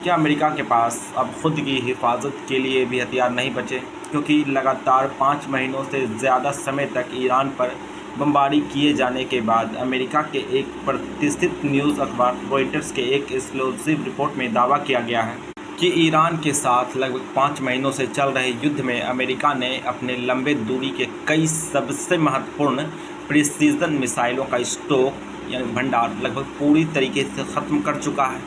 क्या अमेरिका के पास अब खुद की हिफाजत के लिए भी हथियार नहीं बचे? क्योंकि लगातार 5 महीनों से ज़्यादा समय तक ईरान पर बमबारी किए जाने के बाद अमेरिका के एक प्रतिष्ठित न्यूज़ अखबार रॉयटर्स के एक एक्सक्लूसिव रिपोर्ट में दावा किया गया है कि ईरान के साथ लगभग 5 महीनों से चल रहे युद्ध में अमेरिका ने अपने लंबे दूरी के कई सबसे महत्वपूर्ण प्रिसीजन मिसाइलों का स्टॉक यानी भंडार लगभग पूरी तरीके से ख़त्म कर चुका है।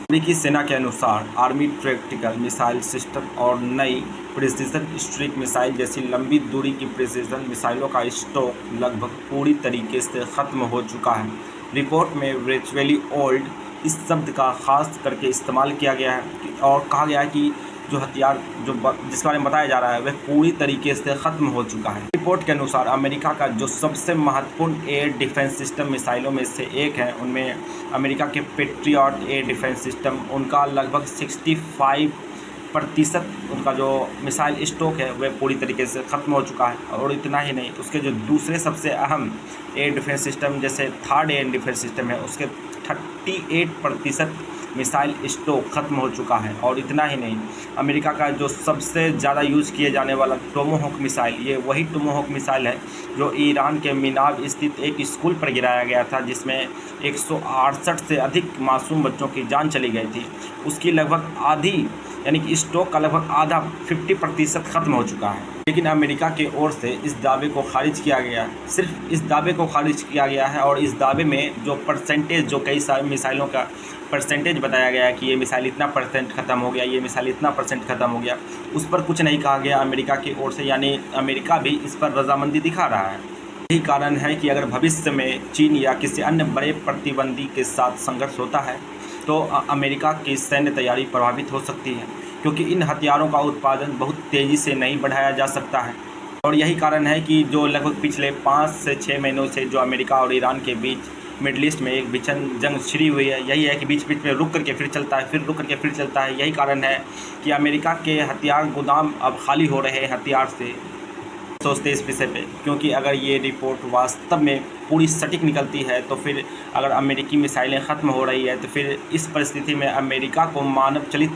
अमेरिकी सेना के अनुसार आर्मी टैक्टिकल मिसाइल सिस्टम और नई प्रिसीजन स्ट्राइक मिसाइल जैसी लंबी दूरी की प्रिसीजन मिसाइलों का स्टॉक लगभग पूरी तरीके से ख़त्म हो चुका है। रिपोर्ट में वर्चुअली ओल्ड इस शब्द का खास करके इस्तेमाल किया गया है और कहा गया है कि जो हथियार जिसके बारे में बताया जा रहा है वह पूरी तरीके से ख़त्म हो चुका है। रिपोर्ट के अनुसार अमेरिका का जो सबसे महत्वपूर्ण एयर डिफेंस सिस्टम मिसाइलों में से एक है, उनमें अमेरिका के पेट्रियट एयर डिफेंस सिस्टम, उनका लगभग 65% उनका जो मिसाइल स्टॉक है वह पूरी तरीके से ख़त्म हो चुका है। और इतना ही नहीं, उसके जो दूसरे सबसे अहम एयर डिफेंस सिस्टम जैसे थर्ड एयर डिफेंस सिस्टम है, उसके 38% मिसाइल स्टॉक ख़त्म हो चुका है। और इतना ही नहीं, अमेरिका का जो सबसे ज़्यादा यूज़ किए जाने वाला टोमाहोक मिसाइल, ये वही टोमाहोक मिसाइल है जो ईरान के मीनाब स्थित एक स्कूल पर गिराया गया था, जिसमें 168 से अधिक मासूम बच्चों की जान चली गई थी। उसकी लगभग आधी यानी कि स्टॉक का लगभग आधा 50% ख़त्म हो चुका है। लेकिन अमेरिका की ओर से इस दावे को खारिज किया गया, सिर्फ इस दावे को खारिज किया गया है। और इस दावे में जो परसेंटेज, जो कई सारे मिसाइलों का परसेंटेज बताया गया है कि ये मिसाइल इतना परसेंट ख़त्म हो गया, ये मिसाइल इतना परसेंट ख़त्म हो गया, उस पर कुछ नहीं कहा गया अमेरिका की ओर से। यानी अमेरिका भी इस पर रजामंदी दिखा रहा है। यही कारण है कि अगर भविष्य में चीन या किसी अन्य बड़े प्रतिद्वंदी के साथ संघर्ष होता है तो अमेरिका की सैन्य तैयारी प्रभावित हो सकती है, क्योंकि इन हथियारों का उत्पादन बहुत तेज़ी से नहीं बढ़ाया जा सकता है। और यही कारण है कि जो लगभग पिछले 5 से 6 महीनों से जो अमेरिका और ईरान के बीच मिडल ईस्ट में एक भीषण जंग छिड़ी हुई है, यही है कि बीच बीच में रुक करके फिर चलता है, फिर रुक करके फिर चलता है। यही कारण है कि अमेरिका के हथियार गोदाम अब खाली हो रहे हैं हथियार से। सोचते इस विषय पे, क्योंकि अगर ये रिपोर्ट वास्तव में पूरी सटीक निकलती है तो फिर अगर अमेरिकी मिसाइलें ख़त्म हो रही है तो फिर इस परिस्थिति में अमेरिका को मानव चलित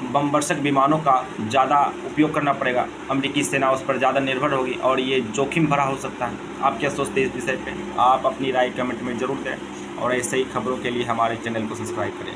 बमवर्षक विमानों का ज़्यादा उपयोग करना पड़ेगा। अमेरिकी सेना उस पर ज़्यादा निर्भर होगी और ये जोखिम भरा हो सकता है। आप क्या सोचते हैं इस विषय पे? आप अपनी राय कमेंट में ज़रूर दें और ऐसे ही खबरों के लिए हमारे चैनल को सब्सक्राइब करें।